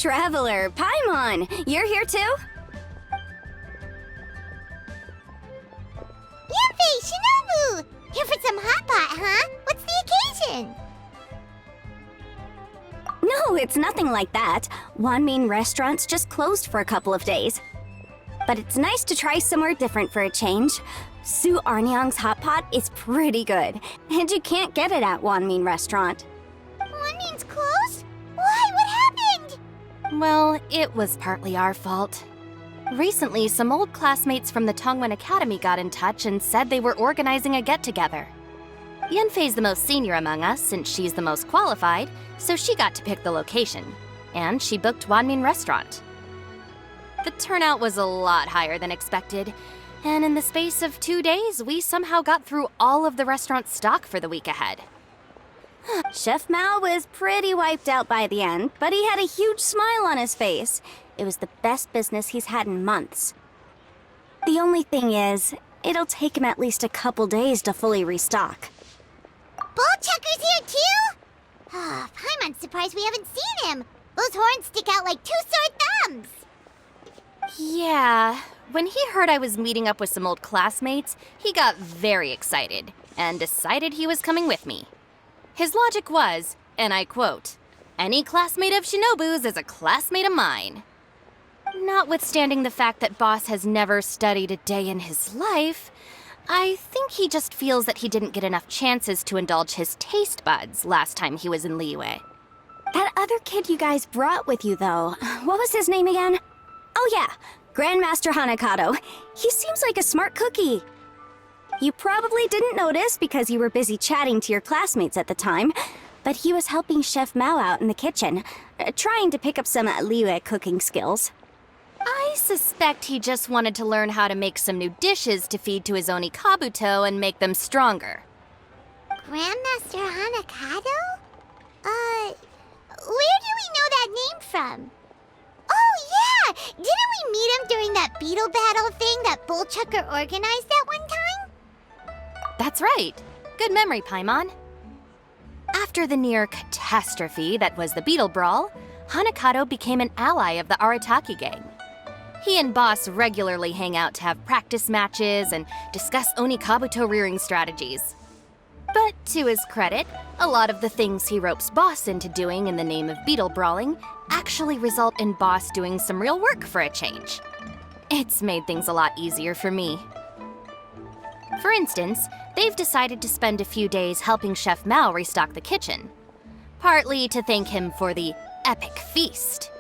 Traveler, Paimon, you're here too? Yanfei, Shinobu! Here for some hot pot, huh? What's the occasion? No, it's nothing like that. Wanmin restaurant's just closed for a couple of days. But it's nice to try somewhere different for a change. Su Arnyang's hot pot is pretty good, and you can't get it at Wanmin restaurant. Wanmin's closed? Why? What happened? Well, it was partly our fault. Recently, some old classmates from the Tongwen Academy got in touch and said they were organizing a get-together. Yanfei's the most senior among us, since she's the most qualified, so she got to pick the location. And she booked Wanmin Restaurant. The turnout was a lot higher than expected, and in the space of 2 days, we somehow got through all of the restaurant's stock for the week ahead. Chef Mao was pretty wiped out by the end, but he had a huge smile on his face. It was the best business he's had in months. The only thing is, it'll take him at least a couple days to fully restock. Bullchucker's here too? I'm surprised we haven't seen him. Those horns stick out like two sore thumbs. Yeah, when he heard I was meeting up with some old classmates, he got very excited and decided he was coming with me. His logic was, and I quote, "Any classmate of Shinobu's is a classmate of mine." Notwithstanding the fact that Boss has never studied a day in his life, I think he just feels that he didn't get enough chances to indulge his taste buds last time he was in Liyue. That other kid you guys brought with you, though, what was his name again? Oh yeah, Grandmaster Hanakato. He seems like a smart cookie. You probably didn't notice because you were busy chatting to your classmates at the time, but he was helping Chef Mao out in the kitchen, trying to pick up some Liyue cooking skills. I suspect he just wanted to learn how to make some new dishes to feed to his Onikabuto and make them stronger. Grandmaster Hanakato? Where do we know that name from? Oh yeah! Didn't we meet him during that beetle battle thing that Bullchucker organized at one time? That's right. Good memory, Paimon. After the near catastrophe that was the Beetle Brawl, Hanakato became an ally of the Arataki gang. He and Boss regularly hang out to have practice matches and discuss Onikabuto rearing strategies. But to his credit, a lot of the things he ropes Boss into doing in the name of beetle brawling actually result in Boss doing some real work for a change. It's made things a lot easier for me. For instance, they've decided to spend a few days helping Chef Mao restock the kitchen, partly to thank him for the epic feast,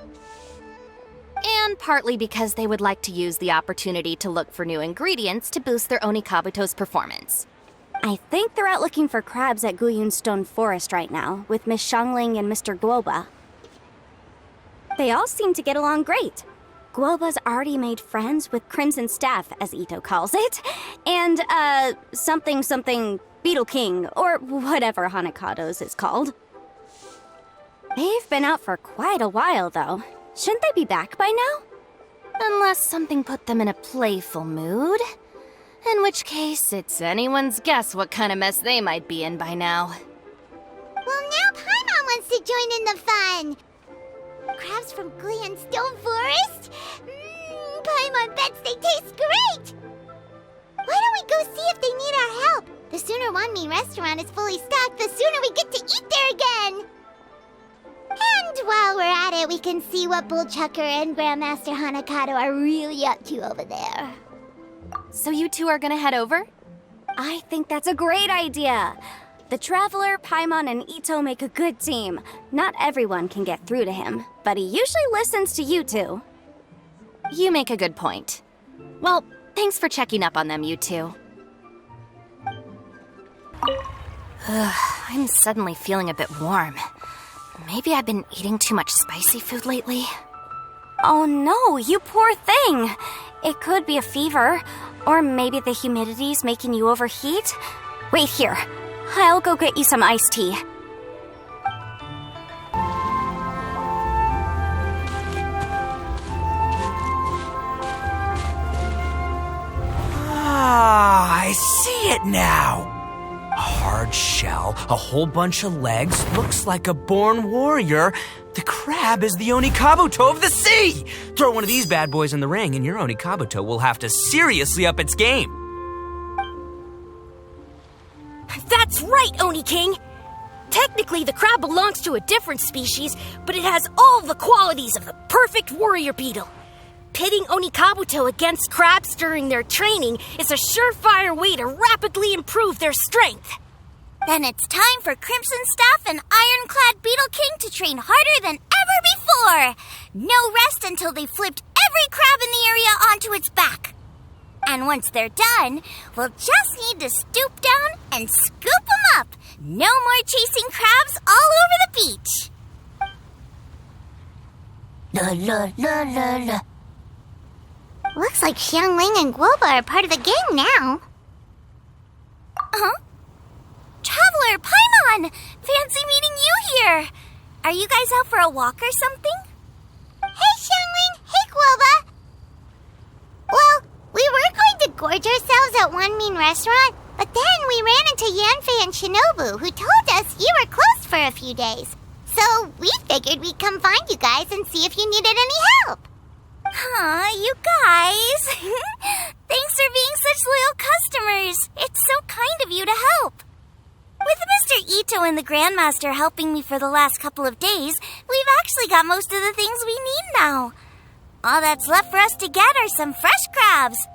and partly because they would like to use the opportunity to look for new ingredients to boost their Onikabuto's performance. I think they're out looking for crabs at Guyun Stone Forest right now, with Miss Shangling and Mr. Guoba. They all seem to get along great. Guoba's already made friends with Crimson Staff, as Ito calls it, and, something Beetle King, or whatever Hanakato's is called. They've been out for quite a while, though. Shouldn't they be back by now? Unless something put them in a playful mood. In which case, it's anyone's guess what kind of mess they might be in by now. Well, now Paimon wants to join in the fun! Crabs from Guyun Stone Forest? Paimon bets they taste great! Why don't we go see if they need our help? The sooner Wanmin restaurant is fully stocked, the sooner we get to eat there again! And while we're at it, we can see what Bullchucker and Grandmaster Hanakato are really up to over there. So you two are gonna head over? I think that's a great idea. The Traveler, Paimon, and Ito make a good team. Not everyone can get through to him, but he usually listens to you two. You make a good point. Well, thanks for checking up on them, you two. I'm suddenly feeling a bit warm. Maybe I've been eating too much spicy food lately. Oh no, you poor thing! It could be a fever, or maybe the humidity's making you overheat. Wait here, I'll go get you some iced tea. Ah, I see it now. A hard shell, a whole bunch of legs, looks like a born warrior. The crab is the Onikabuto of the sea! Throw one of these bad boys in the ring and your Onikabuto will have to seriously up its game. That's right, Oni King! Technically, the crab belongs to a different species, but it has all the qualities of the perfect warrior beetle. Pitting Onikabuto against crabs during their training is a surefire way to rapidly improve their strength. Then it's time for Crimson Staff and Ironclad Beetle King to train harder than ever before. No rest until they've flipped every crab in the area onto its back. And once they're done, we'll just need to stoop down and scoop them up. No more chasing crabs all over the beach. La la la la la. Looks like Xiangling and Guoba are part of the gang now. Huh? Traveler, Paimon! Fancy meeting you here! Are you guys out for a walk or something? Hey, Xiangling! Hey, Guoba! Well, we were going to gorge ourselves at one mean restaurant, but then we ran into Yanfei and Shinobu, who told us you were closed for a few days. So we figured we'd come find you guys and see if you needed any help. Aw, you guys! Thanks for being such loyal customers. It's so kind of you to help. With Mr. Ito and the Grandmaster helping me for the last couple of days, we've actually got most of the things we need now. All that's left for us to get are some fresh crabs.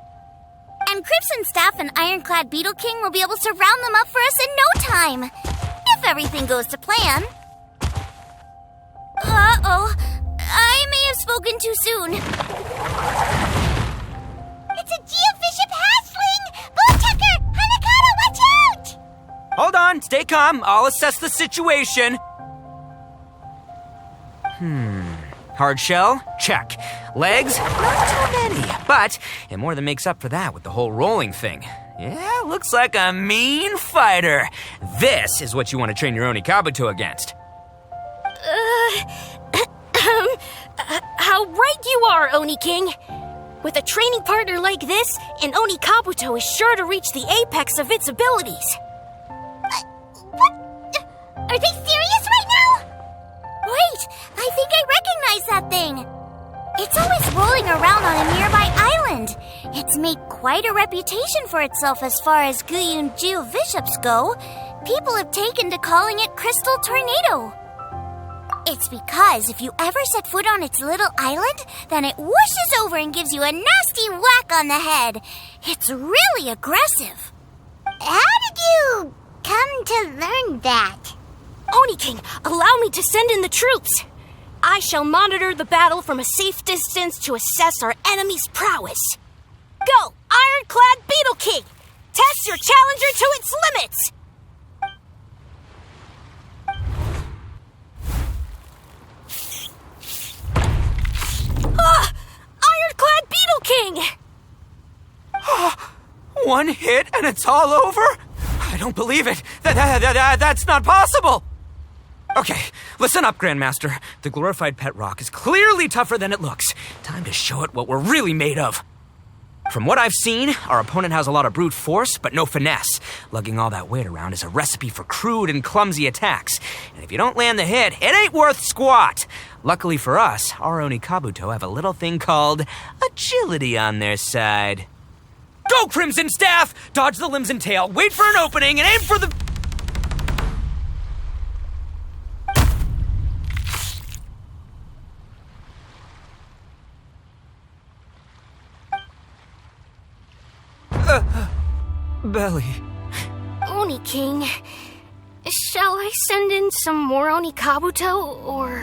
And Crimson Staff and Ironclad Beetle King will be able to round them up for us in no time. If everything goes to plan. Uh-oh. I may have spoken too soon. It's a Geobishop hatchling! Bowtucker! Hanakata, watch out! Hold on, stay calm. I'll assess the situation. Hard shell? Check. Legs? Not too many. But it more than makes up for that with the whole rolling thing. Yeah, looks like a mean fighter. This is what you want to train your Onikabuto against. How right you are, Oni King! With a training partner like this, an Onikabuto is sure to reach the apex of its abilities. What? Are they serious right now? Wait, I think I recognize that thing. It's always rolling around on a nearby island. It's made quite a reputation for itself as far as Guyun Geobishops go. People have taken to calling it Crystal Tornado. It's because if you ever set foot on its little island, then it whooshes over and gives you a nasty whack on the head. It's really aggressive. How did you come to learn that? Oni King, allow me to send in the troops. I shall monitor the battle from a safe distance to assess our enemy's prowess. Go, Ironclad Beetle King! Test your challenger to its limits! Ironclad Beetle King! One hit and it's all over? I don't believe it. That's not possible. Okay, listen up, Grandmaster. The glorified pet rock is clearly tougher than it looks. Time to show it what we're really made of. From what I've seen, our opponent has a lot of brute force, but no finesse. Lugging all that weight around is a recipe for crude and clumsy attacks. And if you don't land the hit, it ain't worth squat. Luckily for us, our Onikabuto have a little thing called agility on their side. Go, Crimson Staff! Dodge the limbs and tail, wait for an opening, and aim for the... belly. Oni King, shall I send in some more Onikabuto, or...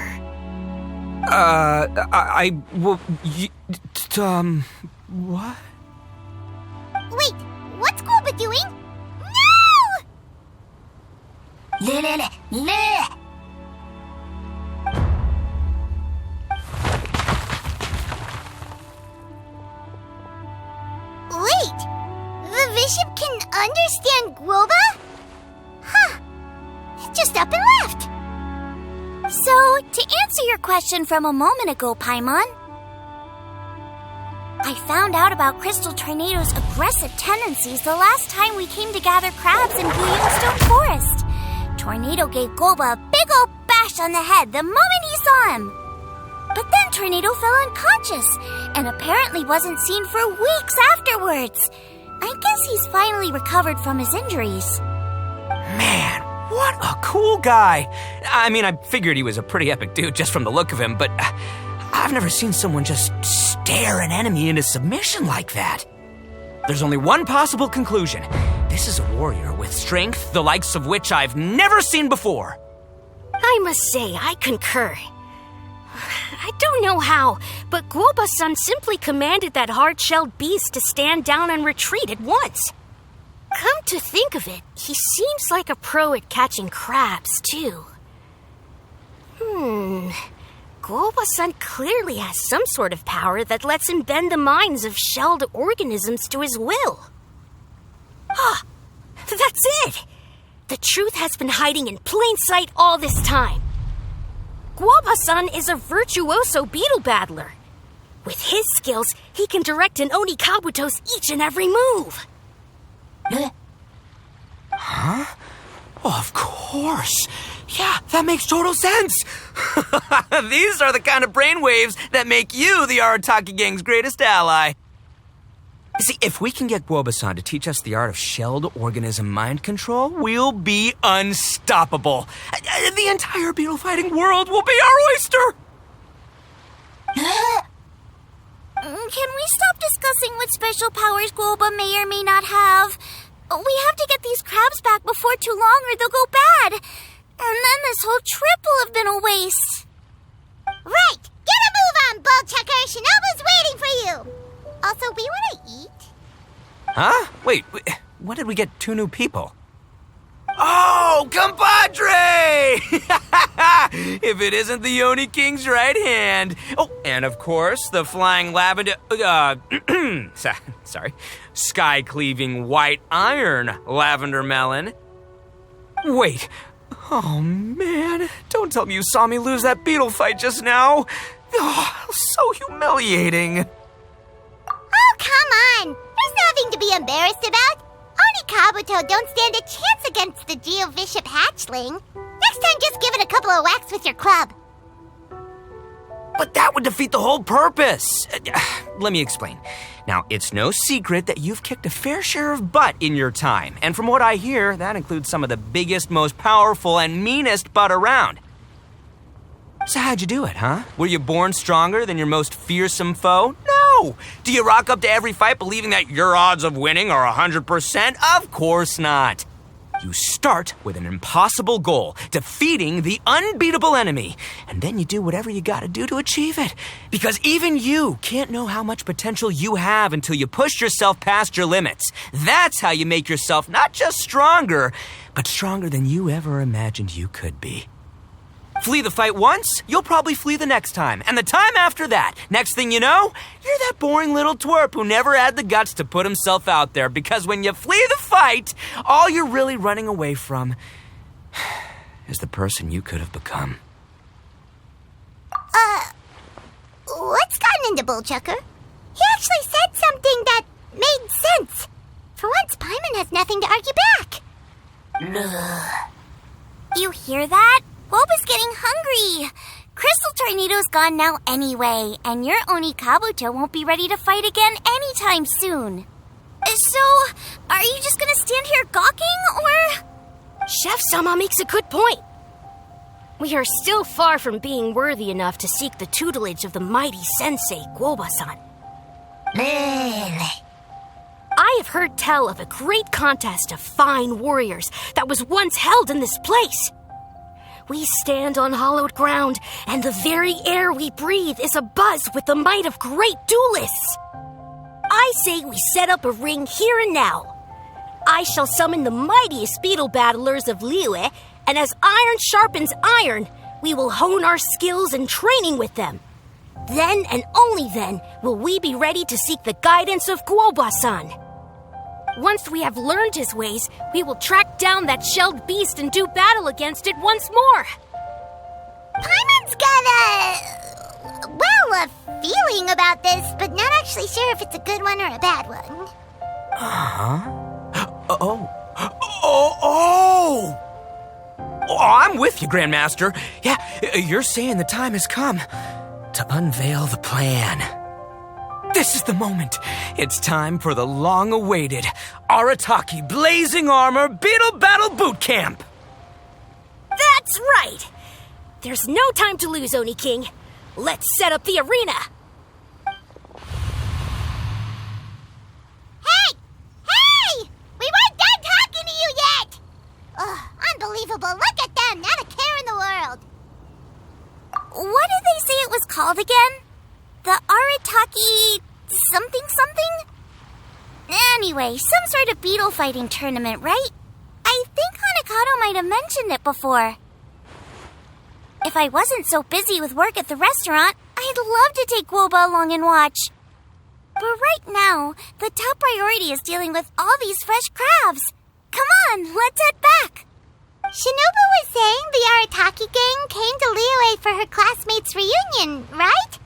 What? Wait, what's Guoba doing? No! Wait, the Bishop can understand Guoba? Huh, just up and left. So, to answer your question from a moment ago, Paimon, I found out about Crystal Tornado's aggressive tendencies the last time we came to gather crabs in Guyunstone Forest. Tornado gave Guoba a big ol' bash on the head the moment he saw him. But then Tornado fell unconscious, and apparently wasn't seen for weeks afterwards. I guess he's finally recovered from his injuries. Man, what a cool guy. I mean, I figured he was a pretty epic dude just from the look of him, but I've never seen someone just stare an enemy into submission like that. There's only one possible conclusion. This is a warrior with strength, the likes of which I've never seen before. I must say, I concur. I don't know how, but Guoba-san simply commanded that hard-shelled beast to stand down and retreat at once. Come to think of it, he seems like a pro at catching crabs, too. Guoba-san clearly has some sort of power that lets him bend the minds of shelled organisms to his will. Ah, that's it! The truth has been hiding in plain sight all this time. Guoba-san is a virtuoso beetle battler. With his skills, he can direct an Oni Kabuto's each and every move. Huh? Oh, of course. Yeah, that makes total sense. These are the kind of brainwaves that make you the Arataki gang's greatest ally. See, if we can get Guoba-san to teach us the art of shelled organism mind control, we'll be unstoppable. The entire beetle fighting world will be our oyster. Can we stop discussing what special powers Guoba may or may not have? We have to get these crabs back before too long or they'll go bad. And then this whole trip will have been a waste. Right! Get a move on, Bullchucker! Shinobu's waiting for you! Also, we want to eat? Huh? Wait, when did we get 2 new people? Oh, compadre! If it isn't the Oni King's right hand. Oh, and of course, the flying lavender... sorry. Sky-cleaving white iron lavender melon. Wait. Oh, man. Don't tell me you saw me lose that beetle fight just now. Oh, so humiliating. Oh, come on! There's nothing to be embarrassed about. Oni Kabuto don't stand a chance against the Geovishap hatchling. Next time, just give it a couple of whacks with your club. But that would defeat the whole purpose. Let me explain. Now, it's no secret that you've kicked a fair share of butt in your time. And from what I hear, that includes some of the biggest, most powerful, and meanest butt around. So how'd you do it, huh? Were you born stronger than your most fearsome foe? No! Do you rock up to every fight believing that your odds of winning are 100%? Of course not. You start with an impossible goal, defeating the unbeatable enemy. And then you do whatever you gotta do to achieve it. Because even you can't know how much potential you have until you push yourself past your limits. That's how you make yourself not just stronger, but stronger than you ever imagined you could be. Flee the fight once, you'll probably flee the next time. And the time after that, next thing you know, you're that boring little twerp who never had the guts to put himself out there. Because when you flee the fight, all you're really running away from is the person you could have become. What's gotten into Bullchucker? He actually said something that made sense. For once, Paimon has nothing to argue back. You hear that? Guoba's getting hungry. Crystal Tornado's gone now anyway, and your Oni Kabuto won't be ready to fight again anytime soon. So, are you just gonna stand here gawking, or...? Chef-sama makes a good point. We are still far from being worthy enough to seek the tutelage of the mighty sensei, Guoba-san. I have heard tell of a great contest of fine warriors that was once held in this place. We stand on hallowed ground, and the very air we breathe is abuzz with the might of great duelists. I say we set up a ring here and now. I shall summon the mightiest beetle battlers of Liyue, and as iron sharpens iron, we will hone our skills and training with them. Then and only then will we be ready to seek the guidance of Guoba-san. Once we have learned his ways, we will track down that shelled beast and do battle against it once more. Paimon's got a feeling about this, but not actually sure if it's a good one or a bad one. Oh, I'm with you, Grandmaster. Yeah, you're saying the time has come to unveil the plan. This is the moment. It's time for the long-awaited Arataki Blazing Armor Beetle Battle Boot Camp. That's right! There's no time to lose, Oni King. Let's set up the arena! Hey! Hey! We weren't done talking to you yet! Ugh, unbelievable. Look at them, not a care in the world. What did they say it was called again? The Arataki something something? Anyway, some sort of beetle fighting tournament, right? I think Hanakato might have mentioned it before. If I wasn't so busy with work at the restaurant, I'd love to take Guoba along and watch. But right now, the top priority is dealing with all these fresh crabs. Come on, let's head back. Shinobu was saying the Arataki gang came to Liyue for her classmates' reunion, right?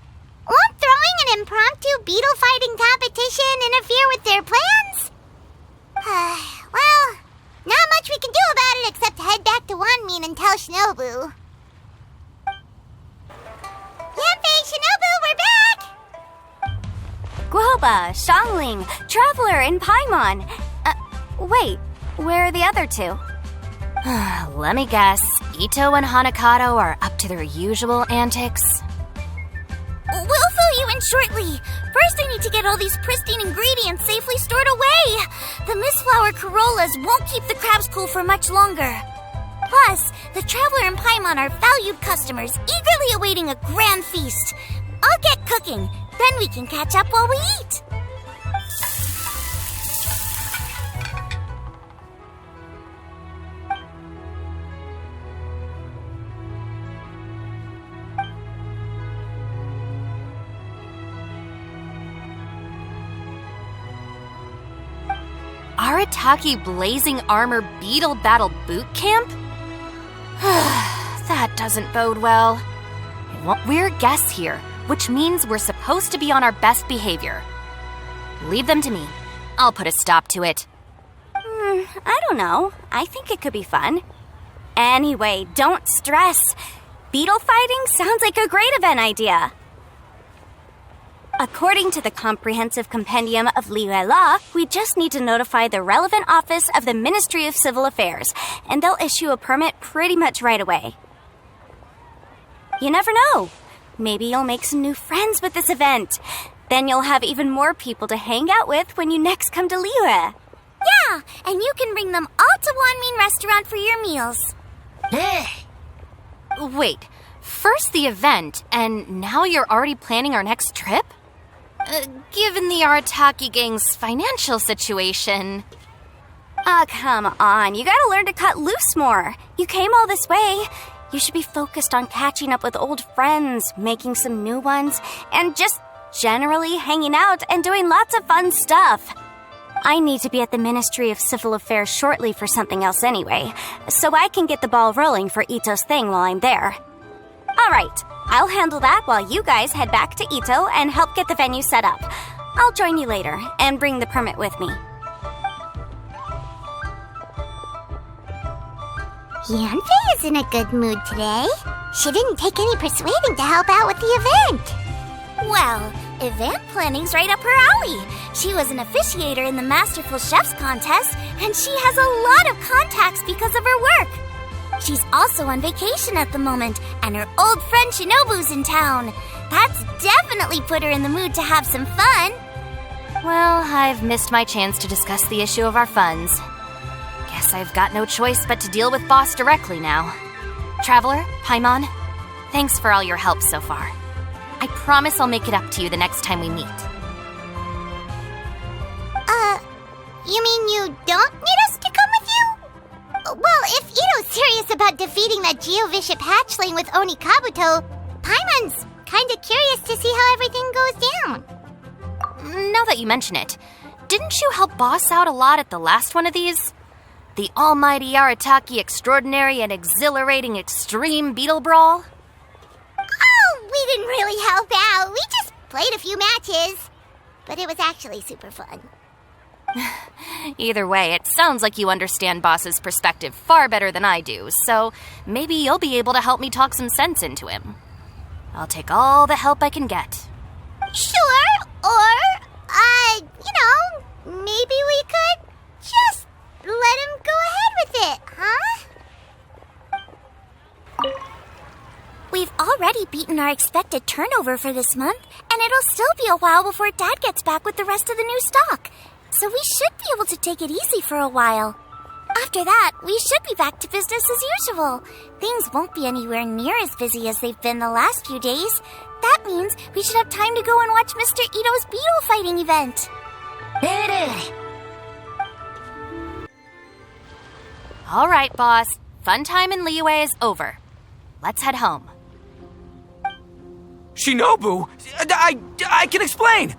Won't throwing an impromptu beetle fighting competition interfere with their plans? Well, not much we can do about it except head back to Wanmin and tell Shinobu. Yanfei, Shinobu, we're back! Guoba, Xiangling, Traveler, and Paimon. Wait, where are the other two? Let me guess. Ito and Hanakato are up to their usual antics. We'll fill you in shortly. First, I need to get all these pristine ingredients safely stored away. The mistflower corollas won't keep the crabs cool for much longer. Plus, the Traveler and Paimon are valued customers, eagerly awaiting a grand feast. I'll get cooking, then we can catch up while we eat. Arataki Blazing Armor Beetle Battle Boot Camp? That doesn't bode well. We're guests here, which means we're supposed to be on our best behavior. Leave them to me. I'll put a stop to it. I don't know. I think it could be fun. Anyway, don't stress. Beetle fighting sounds like a great event idea. According to the Comprehensive Compendium of Liyue Law, we just need to notify the relevant office of the Ministry of Civil Affairs, and they'll issue a permit pretty much right away. You never know. Maybe you'll make some new friends with this event. Then you'll have even more people to hang out with when you next come to Liyue. Yeah, and you can bring them all to Wanmin Restaurant for your meals. Wait, first the event, and now you're already planning our next trip? Given the Arataki gang's financial situation... Come on. You gotta learn to cut loose more. You came all this way. You should be focused on catching up with old friends, making some new ones, and just generally hanging out and doing lots of fun stuff. I need to be at the Ministry of Civil Affairs shortly for something else anyway, so I can get the ball rolling for Ito's thing while I'm there. Alright, I'll handle that while you guys head back to Ito and help get the venue set up. I'll join you later and bring the permit with me. Yanfei is in a good mood today. She didn't take any persuading to help out with the event. Well, event planning's right up her alley. She was an officiator in the Masterful Chefs contest, and she has a lot of contacts because of her work. She's also on vacation at the moment, and her old friend Shinobu's in town. That's definitely put her in the mood to have some fun. Well, I've missed my chance to discuss the issue of our funds. Guess I've got no choice but to deal with Boss directly now. Traveler, Paimon, thanks for all your help so far. I promise I'll make it up to you the next time we meet. You mean you don't need us to come with you? Well, if Ito's serious about defeating that Geovishap hatchling with Oni Kabuto, Paimon's kinda curious to see how everything goes down. Now that you mention it, didn't you help Boss out a lot at the last one of these? The almighty Arataki extraordinary and exhilarating extreme beetle brawl? Oh, we didn't really help out. We just played a few matches. But it was actually super fun. Either way, it sounds like you understand Boss's perspective far better than I do, so maybe you'll be able to help me talk some sense into him. I'll take all the help I can get. Sure, or, maybe we could just let him go ahead with it, huh? We've already beaten our expected turnover for this month, and it'll still be a while before Dad gets back with the rest of the new stock. So we should be able to take it easy for a while. After that, we should be back to business as usual. Things won't be anywhere near as busy as they've been the last few days. That means we should have time to go and watch Mr. Ito's beetle fighting event. All right, boss. Fun time in Liyue is over. Let's head home. Shinobu, I can explain.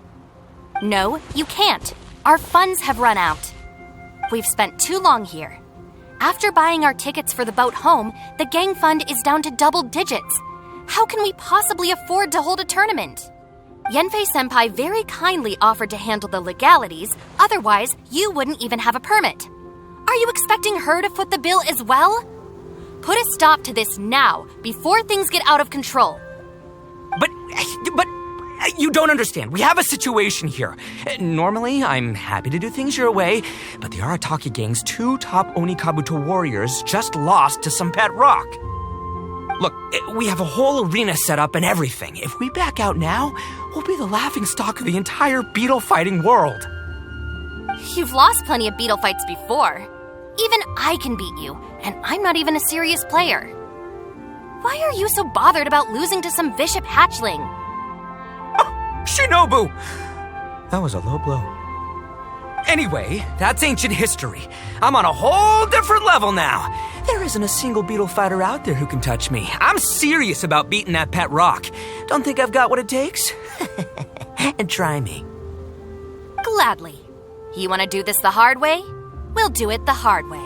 No, you can't. Our funds have run out. We've spent too long here. After buying our tickets for the boat home, the gang fund is down to double digits. How can we possibly afford to hold a tournament? Yanfei-senpai very kindly offered to handle the legalities, otherwise you wouldn't even have a permit. Are you expecting her to foot the bill as well? Put a stop to this now, before things get out of control. But you don't understand. We have a situation here. Normally, I'm happy to do things your way, but the Arataki gang's 2 top Onikabuto warriors just lost to some pet rock. Look, we have a whole arena set up and everything. If we back out now, we'll be the laughingstock of the entire beetle fighting world. You've lost plenty of beetle fights before. Even I can beat you, and I'm not even a serious player. Why are you so bothered about losing to some vicious hatchling? Shinobu! That was a low blow. Anyway, that's ancient history. I'm on a whole different level now. There isn't a single beetle fighter out there who can touch me. I'm serious about beating that pet rock. Don't think I've got what it takes? And try me. Gladly. You want to do this the hard way? We'll do it the hard way.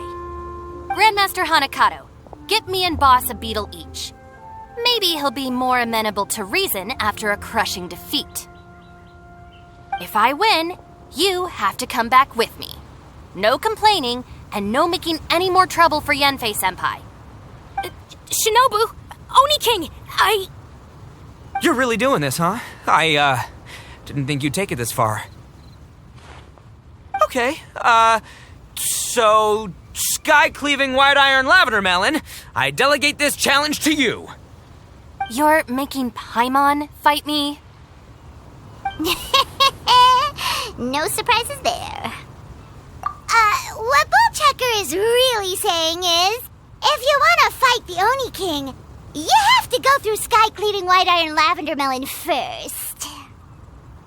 Grandmaster Hanakato, get me and Boss a beetle each. Maybe he'll be more amenable to reason after a crushing defeat. If I win, you have to come back with me. No complaining, and no making any more trouble for Yanfei-senpai. Shinobu! Oni King! You're really doing this, huh? I didn't think you'd take it this far. Okay, so... Sky-cleaving white iron lavender melon, I delegate this challenge to you. You're making Paimon fight me? No surprises there. What Bullchecker is really saying is, if you want to fight the Oni King, you have to go through Sky-cleaving white iron lavender melon first.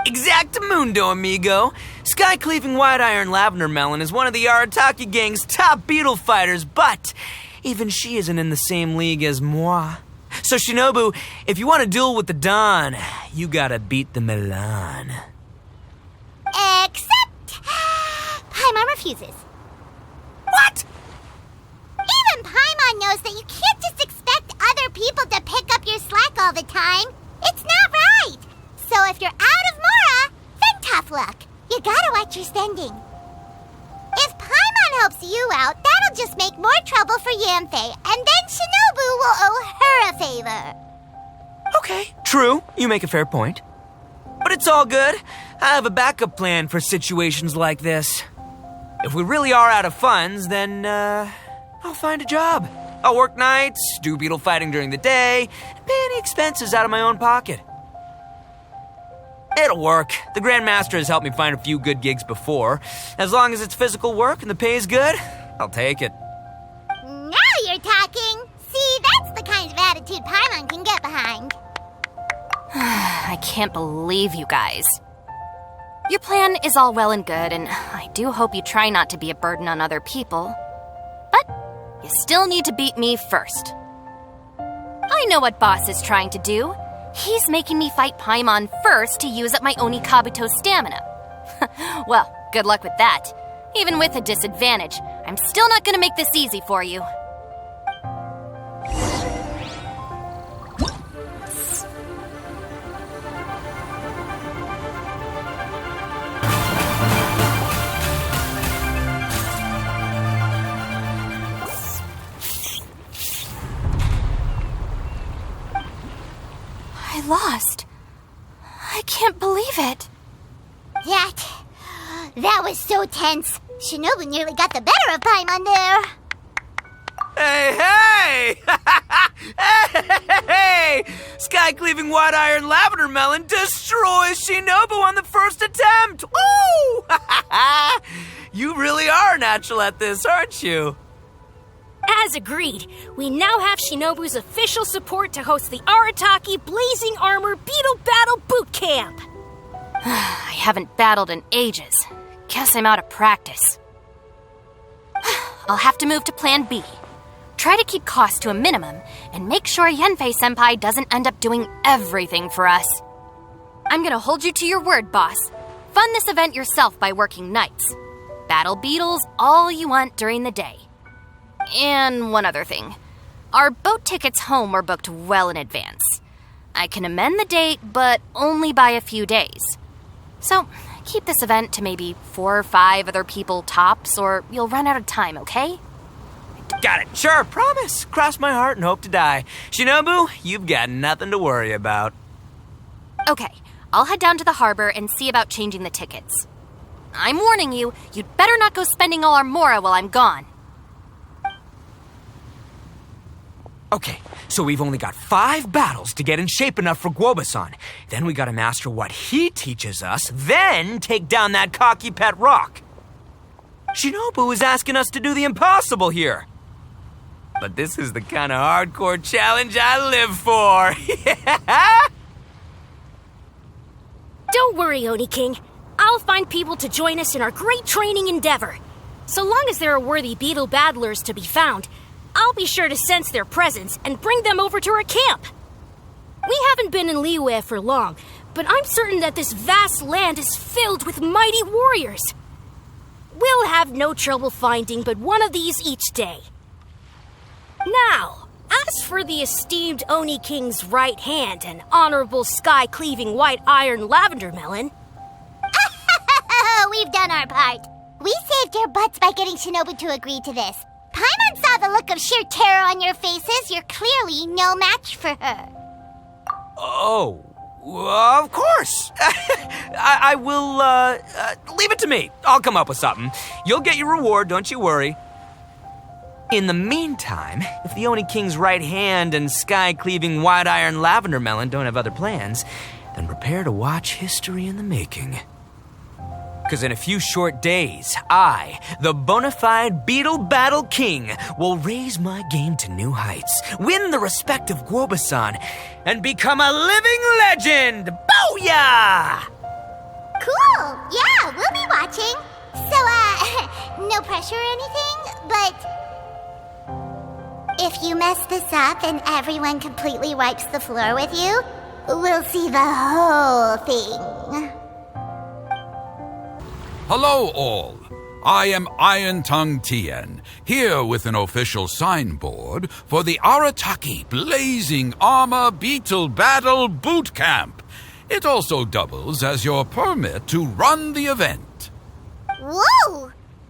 Exactamundo, amigo. Sky-cleaving white iron lavender melon is one of the Arataki gang's top beetle fighters, but even she isn't in the same league as moi. So Shinobu, if you want to duel with the Don, you gotta beat the Milan. Except... Paimon refuses. What? Even Paimon knows that you can't just expect other people to pick up your slack all the time. It's not right. So if you're out of Mora, then tough luck. You gotta watch your spending. If Paimon helps you out, that'll just make more trouble for Yanfei, and then Shinobu will owe her a favor. Okay, true. You make a fair point. But it's all good. I have a backup plan for situations like this. If we really are out of funds, then, I'll find a job. I'll work nights, do beetle fighting during the day, and pay any expenses out of my own pocket. It'll work. The Grandmaster has helped me find a few good gigs before. As long as it's physical work and the pay's good, I'll take it. Now you're talking. See, that's the kind of attitude Paimon can get behind. I can't believe you guys. Your plan is all well and good, and I do hope you try not to be a burden on other people. But you still need to beat me first. I know what Boss is trying to do. He's making me fight Paimon first to use up my Onikabuto stamina. Well, good luck with that. Even with a disadvantage, I'm still not gonna make this easy for you. can't believe it. That was so tense. Shinobu nearly got the better of Paimon there. Hey! Hey! Sky-cleaving white iron lavender melon destroys Shinobu on the first attempt! Woo! You really are natural at this, aren't you? As agreed, we now have Shinobu's official support to host the Arataki Blazing Armor Beetle Battle Boot Camp. I haven't battled in ages. Guess I'm out of practice. I'll have to move to Plan B. Try to keep costs to a minimum and make sure Yanfei-senpai doesn't end up doing everything for us. I'm gonna hold you to your word, boss. Fund this event yourself by working nights. Battle beetles all you want during the day. And one other thing. Our boat tickets home were booked well in advance. I can amend the date, but only by a few days. So, keep this event to maybe 4 or 5 other people tops, or you'll run out of time, okay? Got it. Sure, promise. Cross my heart and hope to die. Shinobu, you've got nothing to worry about. Okay, I'll head down to the harbor and see about changing the tickets. I'm warning you, you'd better not go spending all our mora while I'm gone. Okay, so we've only got 5 battles to get in shape enough for Guoba-san. Then we gotta master what he teaches us, then take down that cocky pet rock. Shinobu is asking us to do the impossible here. But this is the kind of hardcore challenge I live for. Yeah! Don't worry, Oni King. I'll find people to join us in our great training endeavor. So long as there are worthy beetle battlers to be found, I'll be sure to sense their presence and bring them over to our camp. We haven't been in Liyue for long, but I'm certain that this vast land is filled with mighty warriors. We'll have no trouble finding but one of these each day. Now, as for the esteemed Oni King's right hand and honorable sky-cleaving white iron lavender melon... We've done our part. We saved your butts by getting Shinobu to agree to this. Paimon saw the look of sheer terror on your faces. You're clearly no match for her. Oh, of course. I will, leave it to me. I'll come up with something. You'll get your reward, don't you worry. In the meantime, if the Oni King's right hand and sky-cleaving white iron lavender melon don't have other plans, then prepare to watch history in the making. Because in a few short days, I, the bona fide Beetle Battle King, will raise my game to new heights, win the respect of Guoba-san, and become a living legend! Booyah! Cool. Yeah, we'll be watching. So, no pressure or anything, but... if you mess this up and everyone completely wipes the floor with you, we'll see the whole thing. Hello all, I am Iron Tongue Tien, here with an official signboard for the Arataki Blazing Armor Beetle Battle Boot Camp. It also doubles as your permit to run the event. Whoa!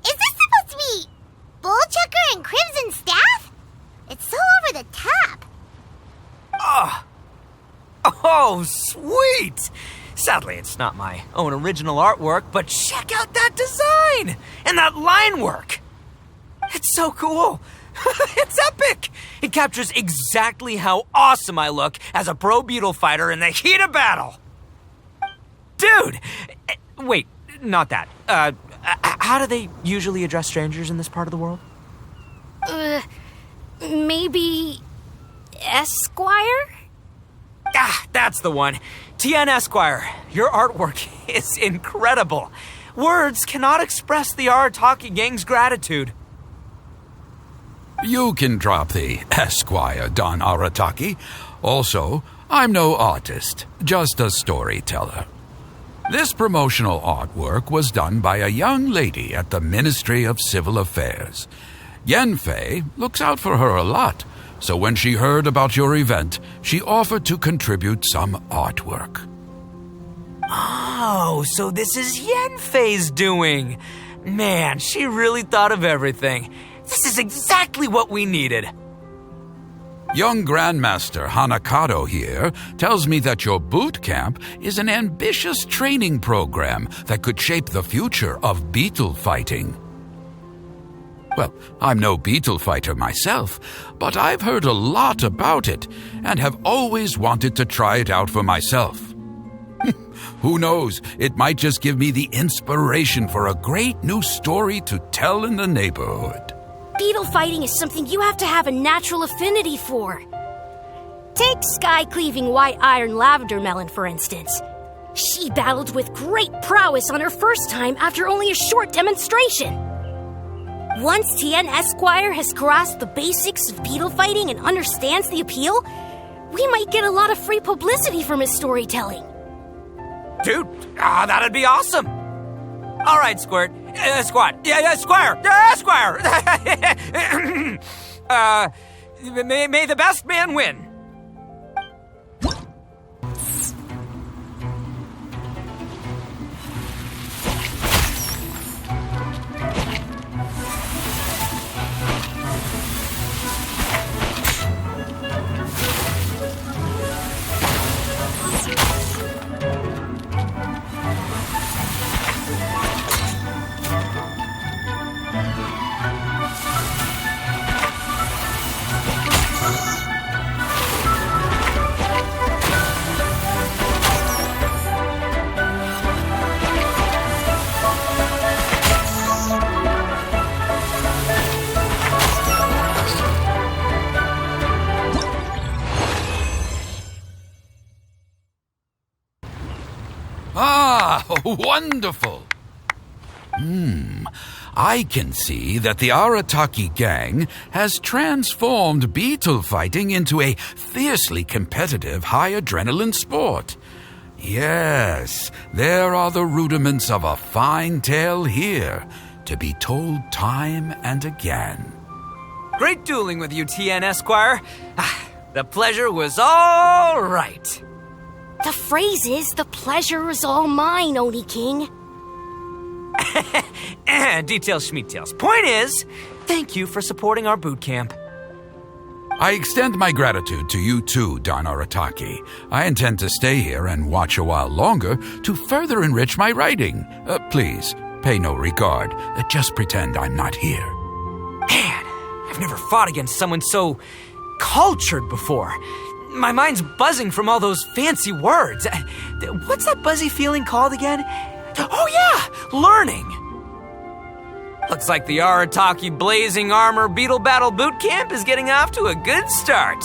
Is this supposed to be Bullchucker and Crimson Staff? It's so over the top. Oh, sweet! Sadly, it's not my own original artwork, but check out that design! And that line work! It's so cool! It's epic! It captures exactly how awesome I look as a pro beetle fighter in the heat of battle! Dude! Wait, not that. How do they usually address strangers in this part of the world? Maybe... Esquire? Ah, that's the one. Tien Esquire, your artwork is incredible. Words cannot express the Arataki gang's gratitude. You can drop the Esquire, Don Arataki. Also, I'm no artist, just a storyteller. This promotional artwork was done by a young lady at the Ministry of Civil Affairs. Yanfei looks out for her a lot, so when she heard about your event, she offered to contribute some artwork. Oh, so this is Yanfei's doing. Man, she really thought of everything. This is exactly what we needed. Young Grandmaster Hanakado here tells me that your boot camp is an ambitious training program that could shape the future of beetle fighting. Well, I'm no beetle fighter myself, but I've heard a lot about it and have always wanted to try it out for myself. Who knows, it might just give me the inspiration for a great new story to tell in the neighborhood. Beetle fighting is something you have to have a natural affinity for. Take sky-cleaving white iron lavender melon, for instance. She battled with great prowess on her first time after only a short demonstration. Once Tien Esquire has grasped the basics of beetle fighting and understands the appeal, we might get a lot of free publicity from his storytelling. Dude, that'd be awesome. All right, Squirt. Squad. Squire. Squire. May the best man win. Ah, wonderful! I can see that the Arataki gang has transformed beetle fighting into a fiercely competitive high-adrenaline sport. Yes, there are the rudiments of a fine tale here, to be told time and again. Great dueling with you, Tien Esquire. The pleasure was all right. The phrase is, the pleasure is all mine, Oni King. Details, schmeetails. Point is, thank you for supporting our boot camp. I extend my gratitude to you too, Don Arataki. I intend to stay here and watch a while longer to further enrich my writing. Please, pay no regard. Just pretend I'm not here. Man, I've never fought against someone so cultured before. My mind's buzzing from all those fancy words. What's that buzzy feeling called again? Oh yeah, learning. Looks like the Arataki Blazing Armor Beetle Battle Boot Camp is getting off to a good start.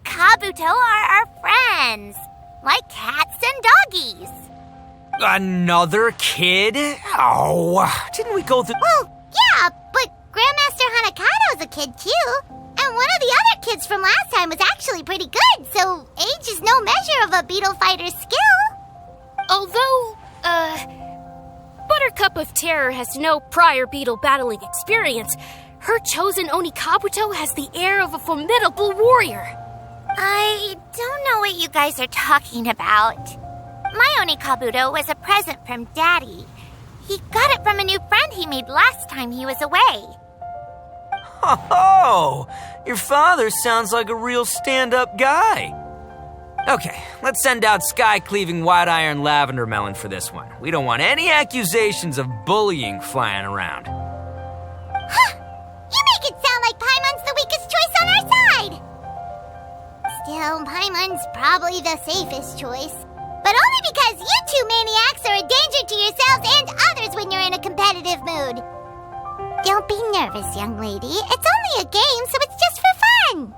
Kabuto are our friends, like cats and doggies. Another kid? Oh, didn't we go through... Well, yeah, but Grandmaster Hanakado's a kid too. And one of the other kids from last time was actually pretty good, so age is no measure of a beetle fighter's skill. Although, Buttercup of Terror has no prior beetle battling experience, her chosen Oni Kabuto has the air of a formidable warrior. I don't know what you guys are talking about. My Oni Kabuto was a present from Daddy. He got it from a new friend he made last time he was away. Oh, your father sounds like a real stand-up guy. Okay, let's send out sky-cleaving white iron lavender melon for this one. We don't want any accusations of bullying flying around. Huh! You make it sound like Paimon's the weakest choice on our side! Still, Paimon's probably the safest choice. But only because you two maniacs are a danger to yourselves and others when you're in a competitive mood. Don't be nervous, young lady. It's only a game, so it's just for fun.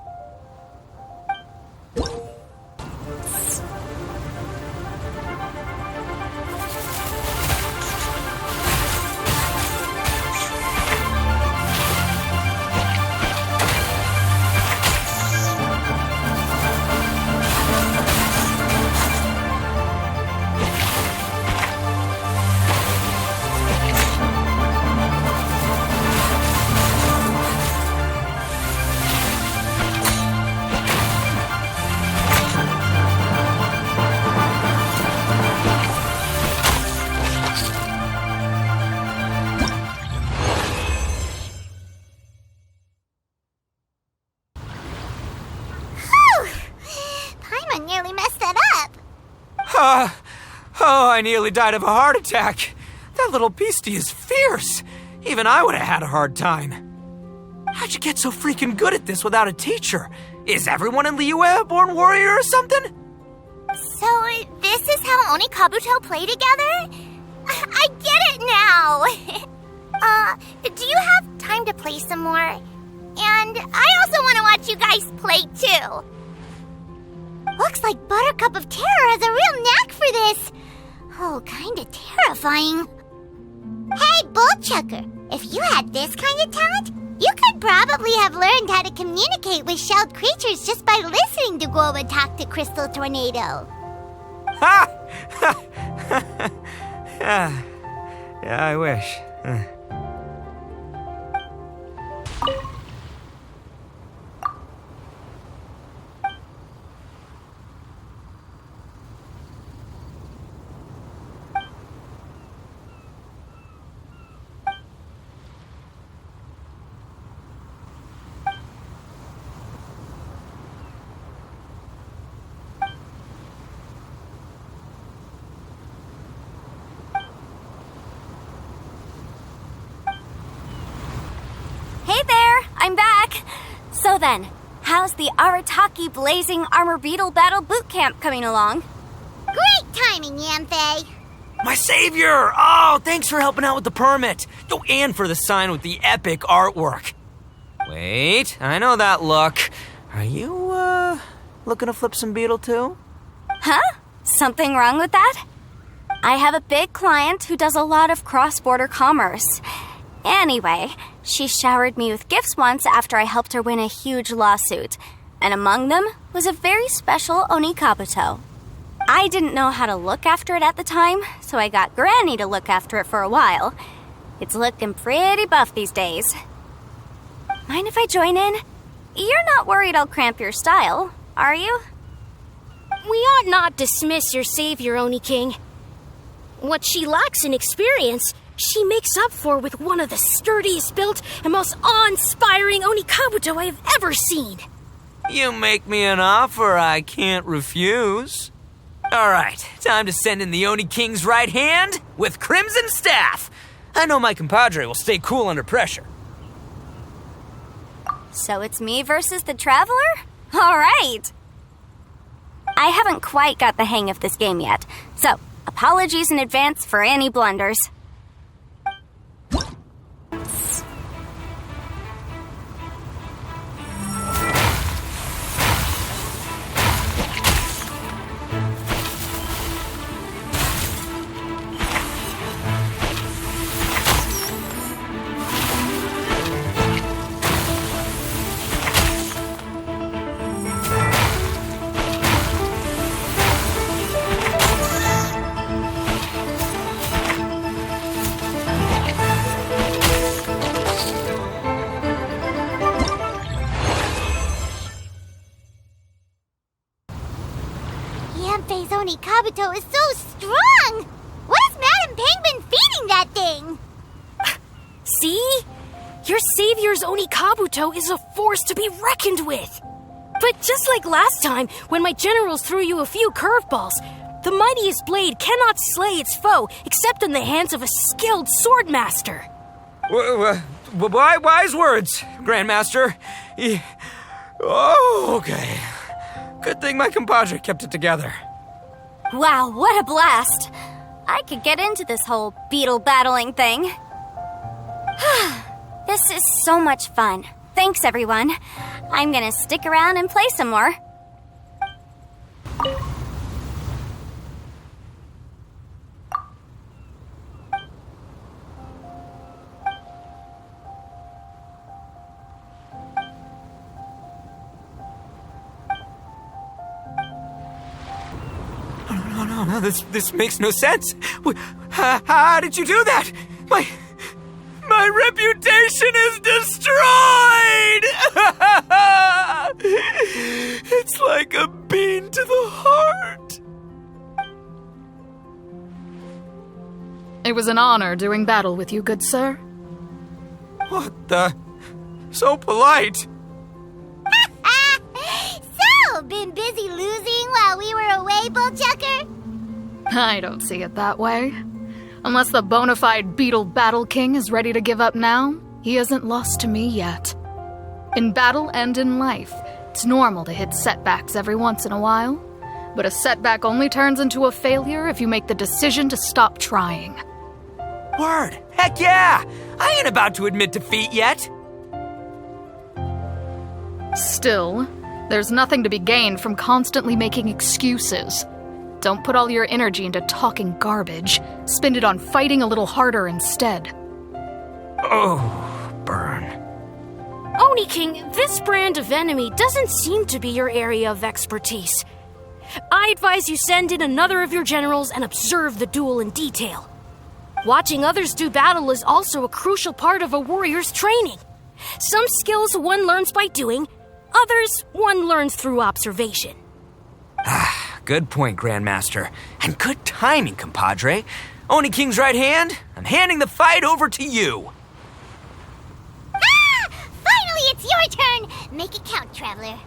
I nearly died of a heart attack. That little beastie is fierce. Even I would have had a hard time. How'd you get so freaking good at this without a teacher? Is everyone in Liyue a born warrior or something? So, this is how Onikabuto play together? I get it now! Do you have time to play some more? And I also want to watch you guys play too. Looks like Buttercup of Terror has a real knack for this. Oh, kinda terrifying. Hey, Bullchucker, if you had this kind of talent, you could probably have learned how to communicate with shelled creatures just by listening to Guoba talk to Crystal Tornado. Ha! Yeah, I wish. Hey there, I'm back. So then, how's the Arataki Blazing Armor Beetle Battle Boot Camp coming along? Great timing, Yamfei. My savior! Oh, thanks for helping out with the permit. Oh, and for the sign with the epic artwork. Wait, I know that look. Are you, looking to flip some beetle too? Huh? Something wrong with that? I have a big client who does a lot of cross-border commerce. Anyway, she showered me with gifts once after I helped her win a huge lawsuit, and among them was a very special Onikabuto. I didn't know how to look after it at the time, so I got Granny to look after it for a while. It's looking pretty buff these days. Mind if I join in? You're not worried I'll cramp your style, are you? We ought not dismiss your savior, Oni King. What she lacks in experience, she makes up for with one of the sturdiest built and most awe-inspiring Onikabuto I have ever seen. You make me an offer I can't refuse. All right, time to send in the Oni King's right hand with Crimson Staff. I know my compadre will stay cool under pressure. So it's me versus the Traveler? All right. I haven't quite got the hang of this game yet, so apologies in advance for any blunders. Yamfei's Onikabuto is so strong! What is Madam Penguin feeding that thing? See? Your savior's Onikabuto is a force to be reckoned with. But just like last time, when my generals threw you a few curveballs, the mightiest blade cannot slay its foe except in the hands of a skilled swordmaster. Wise words, Grandmaster. Oh, okay. Good thing my compadre kept it together. Wow, what a blast! I could get into this whole beetle battling thing. This is so much fun. Thanks, everyone. I'm gonna stick around and play some more. No, this makes no sense. How did you do that? My reputation is destroyed! It's like a bean to the heart. It was an honor doing battle with you, good sir. What the? So polite. So, been busy losing while we were away, Bullchucker? I don't see it that way. Unless the bona fide beetle battle king is ready to give up now, he hasn't lost to me yet. In battle and in life, it's normal to hit setbacks every once in a while, but a setback only turns into a failure if you make the decision to stop trying. Word! Heck yeah! I ain't about to admit defeat yet! Still, there's nothing to be gained from constantly making excuses. Don't put all your energy into talking garbage. Spend it on fighting a little harder instead. Oh, burn. Oni King, this brand of enemy doesn't seem to be your area of expertise. I advise you send in another of your generals and observe the duel in detail. Watching others do battle is also a crucial part of a warrior's training. Some skills one learns by doing, others one learns through observation. Good point, Grandmaster. And good timing, compadre. Oni King's right hand, I'm handing the fight over to you. Finally, it's your turn! Make it count, Traveler.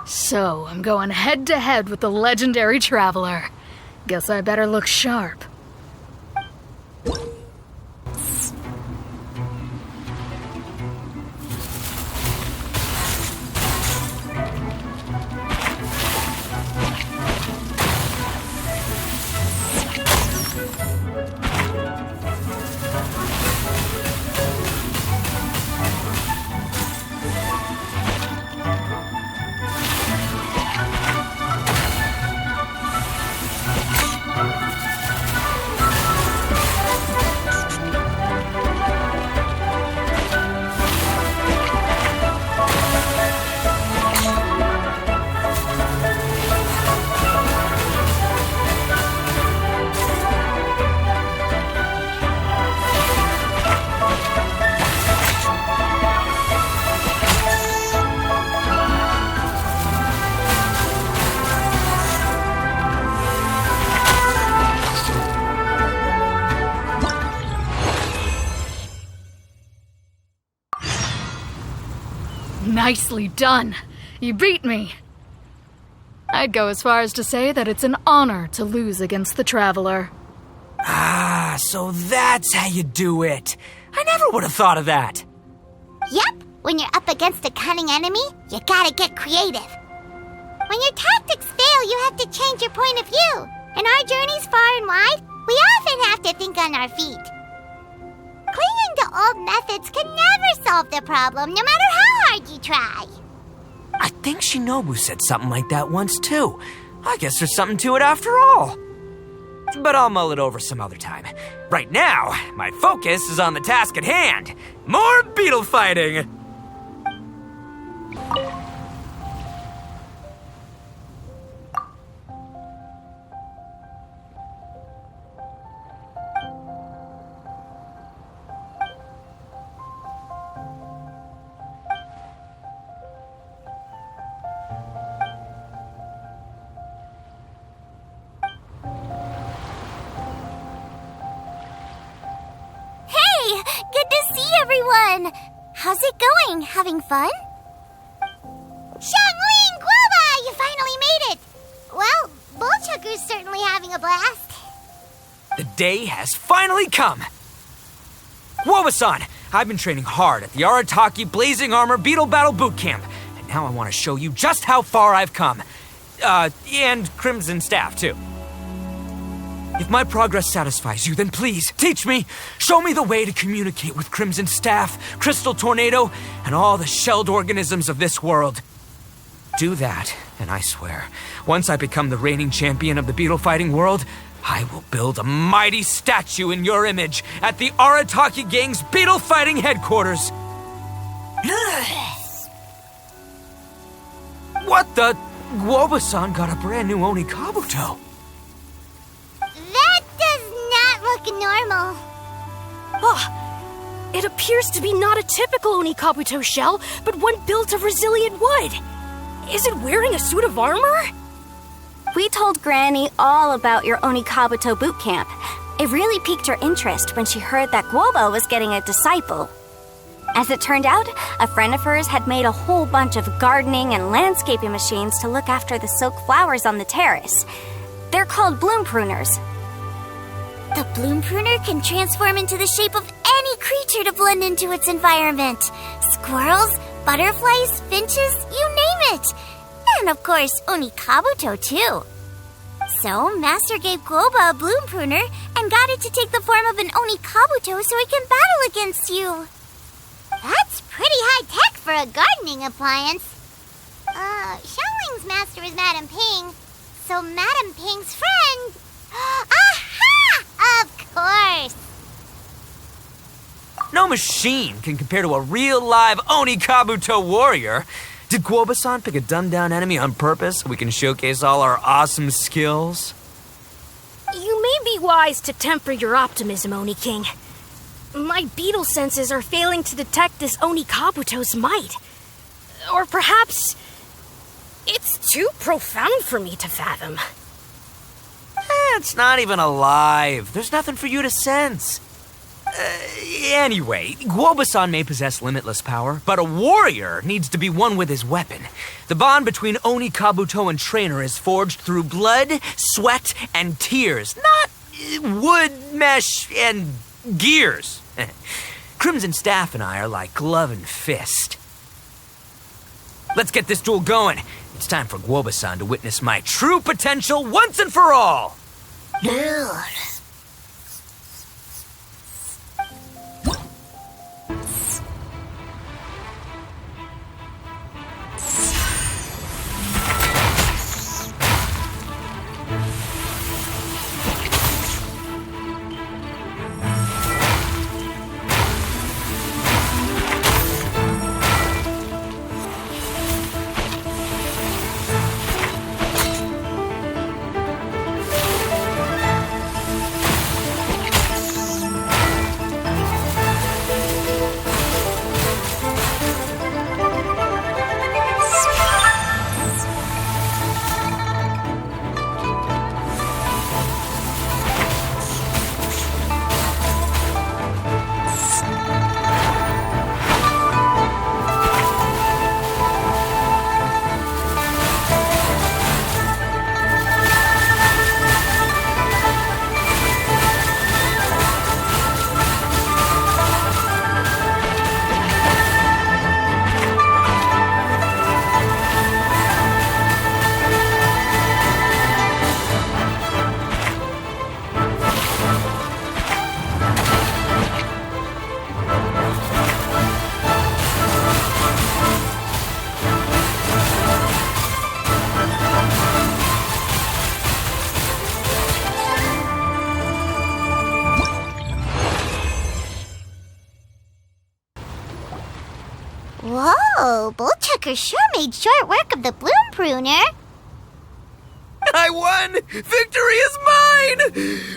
So, I'm going head-to-head with the legendary Traveler. Guess I better look sharp. Nicely done. You beat me. I'd go as far as to say that it's an honor to lose against the Traveler. Ah, so that's how you do it. I never would have thought of that. Yep, when you're up against a cunning enemy, you gotta get creative. When your tactics fail, you have to change your point of view. In our journeys far and wide, we often have to think on our feet. Clinging to old methods can never solve the problem, no matter how hard you try. I think Shinobu said something like that once, too. I guess there's something to it after all. But I'll mull it over some other time. Right now, my focus is on the task at hand. More beetle fighting! Good to see everyone! How's it going? Having fun? Xiangling Guoba! You finally made it! Well, Bullchucker's certainly having a blast. The day has finally come! Woba-san, I've been training hard at the Arataki Blazing Armor Beetle Battle Boot Camp, and now I want to show you just how far I've come. And Crimson Staff, too. If my progress satisfies you, then please, teach me. Show me the way to communicate with Crimson Staff, Crystal Tornado, and all the shelled organisms of this world. Do that, and I swear, once I become the reigning champion of the beetle fighting world, I will build a mighty statue in your image at the Arataki Gang's beetle fighting headquarters. What the? Woba-san got a brand new Oni Kabuto. That does not look normal. Oh, it appears to be not a typical Oni Kabuto shell, but one built of resilient wood. Is it wearing a suit of armor? We told Granny all about your Oni Kabuto boot camp. It really piqued her interest when she heard that Guoba was getting a disciple. As it turned out, a friend of hers had made a whole bunch of gardening and landscaping machines to look after the silk flowers on the terrace. They're called bloom pruners. The bloom pruner can transform into the shape of any creature to blend into its environment. Squirrels, butterflies, finches, you name it. And of course, Onikabuto too. So, Master gave Guoba a bloom pruner and got it to take the form of an Onikabuto so it can battle against you. That's pretty high-tech for a gardening appliance. Xiangling's master is Madame Ping, so Madame Ping's friend... Aha! Of course! No machine can compare to a real live Onikabuto warrior. Did Guoba-san pick a dumbed-down enemy on purpose so we can showcase all our awesome skills? You may be wise to temper your optimism, Oni King. My beetle senses are failing to detect this Onikabuto's might. Or perhaps... it's too profound for me to fathom. It's not even alive. There's nothing for you to sense. Anyway, Guoba-san may possess limitless power, but a warrior needs to be one with his weapon. The bond between Onikabuto and trainer is forged through blood, sweat, and tears, not wood, mesh, and gears. Crimson Staff and I are like glove and fist. Let's get this duel going. It's time for Guoba-san to witness my true potential once and for all. Whoa, Bullchucker sure made short work of the bloom pruner. I won! Victory is mine!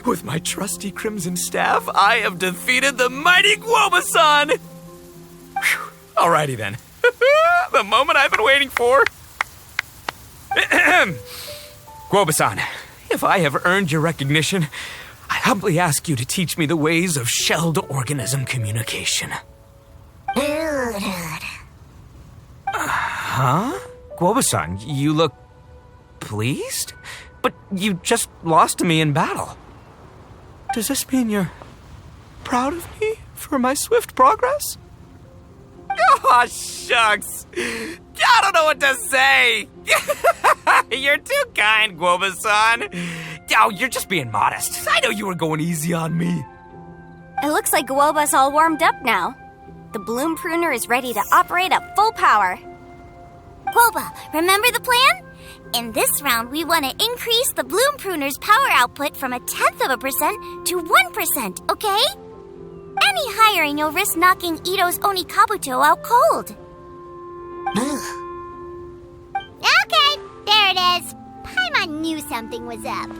With my trusty Crimson Staff, I have defeated the mighty Guoba-san! Whew. Alrighty then. The moment I've been waiting for. Guoba-san, if I have earned your recognition, I humbly ask you to teach me the ways of shelled organism communication. Huh? Guoba-san, you look pleased? But you just lost to me in battle. Does this mean you're proud of me for my swift progress? Oh, shucks. I don't know what to say. You're too kind, Guoba-san. Oh, you're just being modest. I know you were going easy on me. It looks like Guoba's all warmed up now. The bloom pruner is ready to operate at full power. Guoba, remember the plan? In this round, we want to increase the bloom pruner's power output from 0.1% to 1%, okay? Any higher and you'll risk knocking Ito's Onikabuto out cold. Okay, there it is. Paimon knew something was up.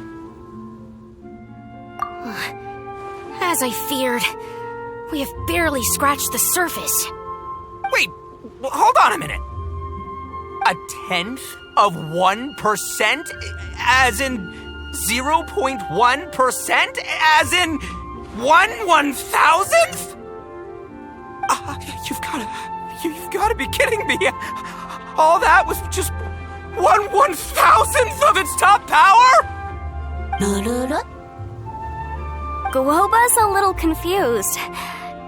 As I feared, we have barely scratched the surface. Wait, hold on a minute. 0.1%? As in 0.1%? As in 1/1000th? You've gotta be kidding me. All that was just 1/1000th of its top power? Guoba's a little confused.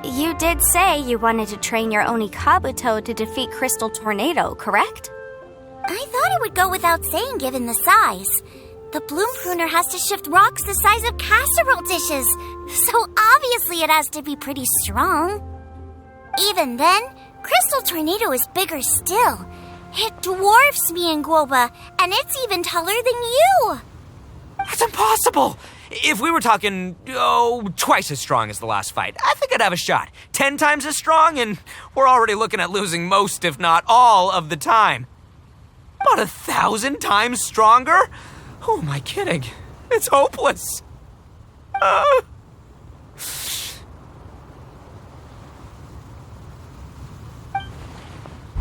You did say you wanted to train your Onikabuto to defeat Crystal Tornado, correct? I thought it would go without saying given the size. The bloom pruner has to shift rocks the size of casserole dishes, so obviously it has to be pretty strong. Even then, Crystal Tornado is bigger still. It dwarfs me and Guoba, and it's even taller than you. That's impossible! If we were talking, twice as strong as the last fight, I think I'd have a shot. 10 times as strong, and we're already looking at losing most, if not all, of the time. About 1,000 times stronger? Who am I kidding? It's hopeless.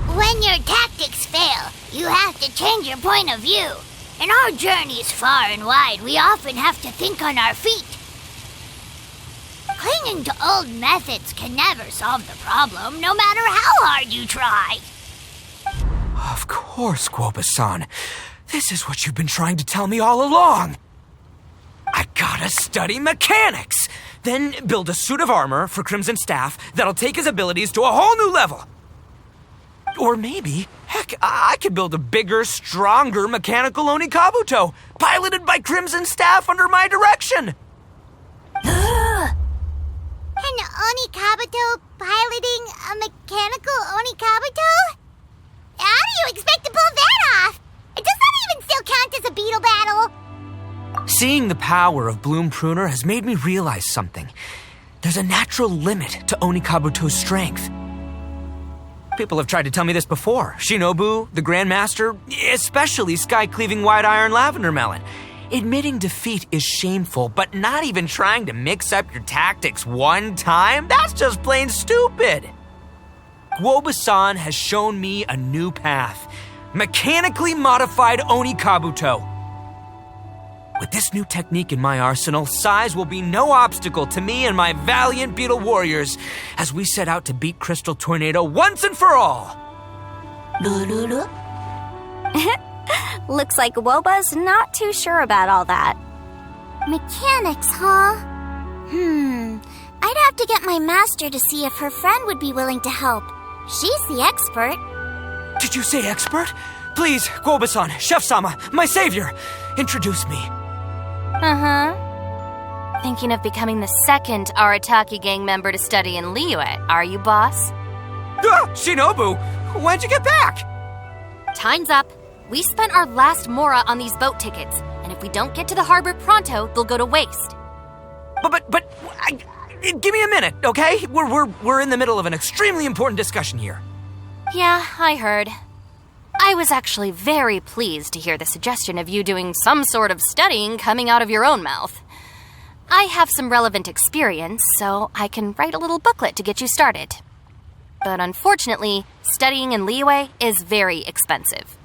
When your tactics fail, you have to change your point of view. In our journeys far and wide, we often have to think on our feet. Clinging to old methods can never solve the problem, no matter how hard you try. Of course, Guoba-san. This is what you've been trying to tell me all along. I gotta study mechanics, then build a suit of armor for Crimson Staff that'll take his abilities to a whole new level. Or maybe, heck, I could build a bigger, stronger mechanical Onikabuto, piloted by Crimson Staff under my direction. An Onikabuto piloting a mechanical Onikabuto? How do you expect to pull that off? Does that even still count as a beetle battle? Seeing the power of Bloom Pruner has made me realize something. There's a natural limit to Onikabuto's strength. People have tried to tell me this before. Shinobu, the Grandmaster, especially Sky-Cleaving White Iron Lavender Melon. Admitting defeat is shameful, but not even trying to mix up your tactics one time? That's just plain stupid. Guoba-san has shown me a new path. Mechanically modified Onikabuto. With this new technique in my arsenal, size will be no obstacle to me and my valiant beetle warriors as we set out to beat Crystal Tornado once and for all. Looks like Guoba's not too sure about all that. Mechanics, huh? I'd have to get my master to see if her friend would be willing to help. She's the expert. Did you say expert? Please, Guoba-san, Chef-sama, my savior, introduce me. Thinking of becoming the second Arataki gang member to study in Liyue, are you, boss? Shinobu, when'd you get back? Time's up. We spent our last mora on these boat tickets, and if we don't get to the harbor pronto, they'll go to waste. Give me a minute, okay? We're in the middle of an extremely important discussion here. Yeah, I heard. I was actually very pleased to hear the suggestion of you doing some sort of studying coming out of your own mouth. I have some relevant experience, so I can write a little booklet to get you started. But unfortunately, studying in Liyue is very expensive.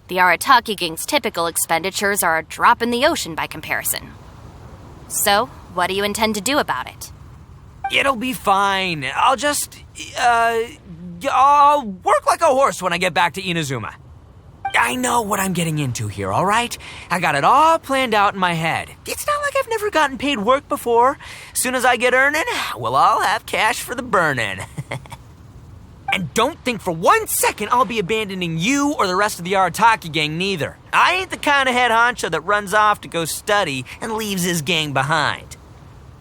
The Arataki gang's typical expenditures are a drop in the ocean by comparison. So, what do you intend to do about it? It'll be fine. I'll work like a horse when I get back to Inazuma. I know what I'm getting into here, all right? I got it all planned out in my head. It's not like I've never gotten paid work before. As soon as I get earning, we'll all have cash for the burning. And don't think for 1 second I'll be abandoning you or the rest of the Arataki gang neither. I ain't the kind of head honcho that runs off to go study and leaves his gang behind.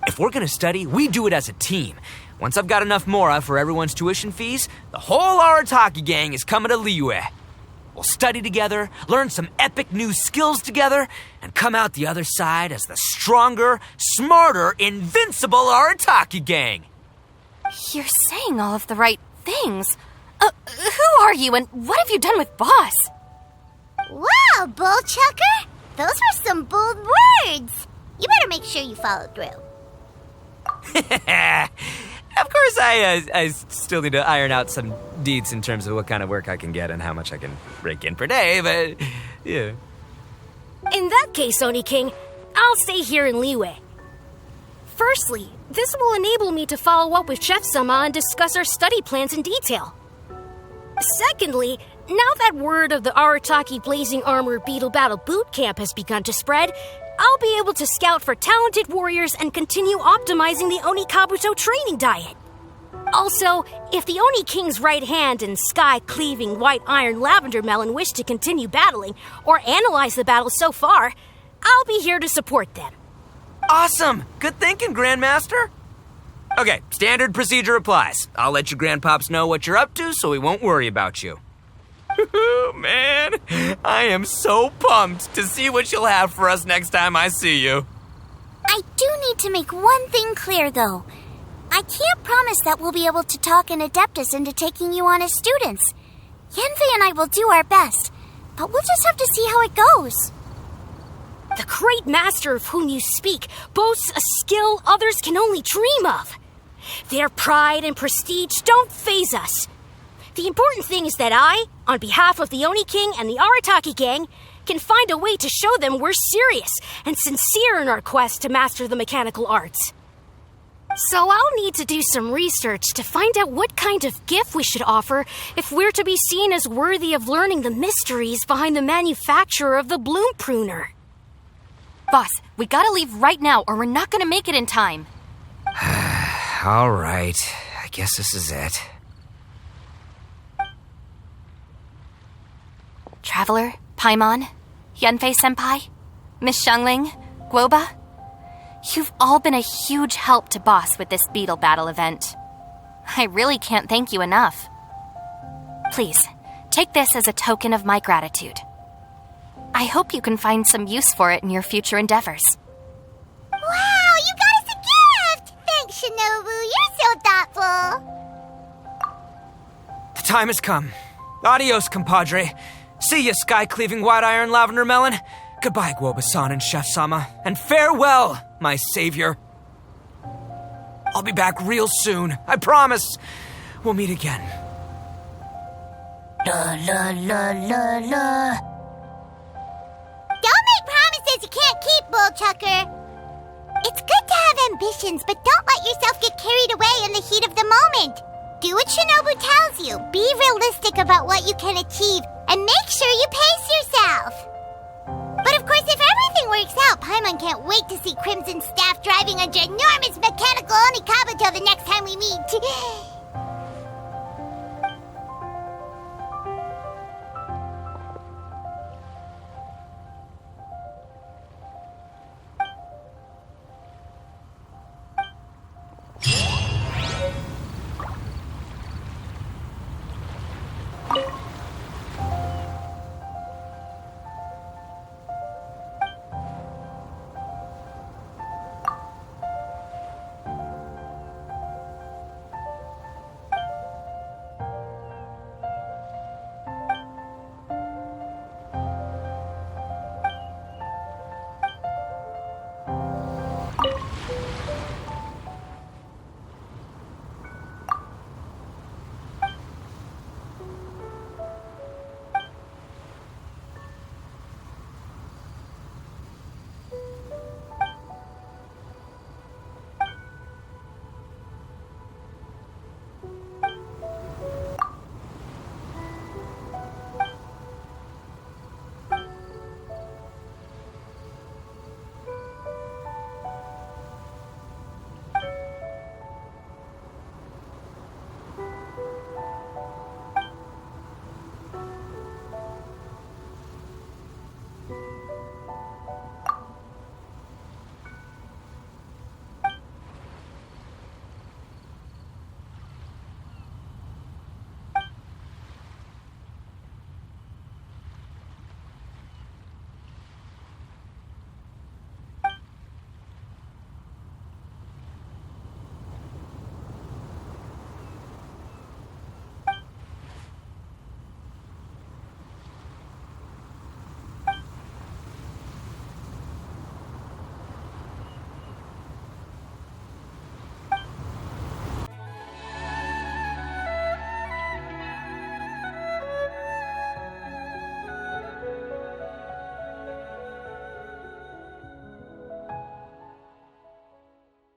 If we're gonna study, we do it as a team. Once I've got enough mora for everyone's tuition fees, the whole Arataki gang is coming to Liyue. We'll study together, learn some epic new skills together, and come out the other side as the stronger, smarter, invincible Arataki gang. You're saying all of the right things. Who are you and what have you done with Boss? Wow, Bullchucker! Those were some bold words. You better make sure you follow through. Of course, I still need to iron out some deeds in terms of what kind of work I can get and how much I can rake in per day, but yeah. In that case, Oni King, I'll stay here in Liyue. Firstly, this will enable me to follow up with Chef-sama and discuss our study plans in detail. Secondly, now that word of the Arataki Blazing Armor Beetle Battle Boot Camp has begun to spread, I'll be able to scout for talented warriors and continue optimizing the Oni Kabuto training diet. Also, if the Oni King's right hand and sky-cleaving white iron lavender melon wish to continue battling or analyze the battle so far, I'll be here to support them. Awesome! Good thinking, Grandmaster! Okay, standard procedure applies. I'll let your grandpops know what you're up to so we won't worry about you. Man, I am so pumped to see what you'll have for us next time I see you. I do need to make one thing clear, though. I can't promise that we'll be able to talk an Adeptus into taking you on as students. Yanfei and I will do our best, but we'll just have to see how it goes. The great master of whom you speak boasts a skill others can only dream of. Their pride and prestige don't faze us. The important thing is that I, on behalf of the Oni King and the Arataki gang, can find a way to show them we're serious and sincere in our quest to master the mechanical arts. So I'll need to do some research to find out what kind of gift we should offer if we're to be seen as worthy of learning the mysteries behind the manufacture of the bloom pruner. Boss, we gotta leave right now or we're not gonna make it in time. All right, I guess this is it. Traveler, Paimon, Yanfei-senpai, Miss Xiangling, Guoba, you've all been a huge help to Boss with this beetle battle event. I really can't thank you enough. Please, take this as a token of my gratitude. I hope you can find some use for it in your future endeavors. Wow, you got us a gift! Thanks, Shinobu. You're so thoughtful. The time has come. Adios, compadre. See ya, sky-cleaving white iron lavender melon. Goodbye, Guoba-san and Chef-sama. And farewell, my savior. I'll be back real soon. I promise. We'll meet again. La la la la la. Don't make promises you can't keep, Bullchucker. It's good to have ambitions, but don't let yourself get carried away in the heat of the moment. Do what Shinobu tells you. Be realistic about what you can achieve, and make sure you pace yourself. But of course, if everything works out, Paimon can't wait to see Crimson Staff driving a ginormous mechanical Oni Kabuto the next time we meet.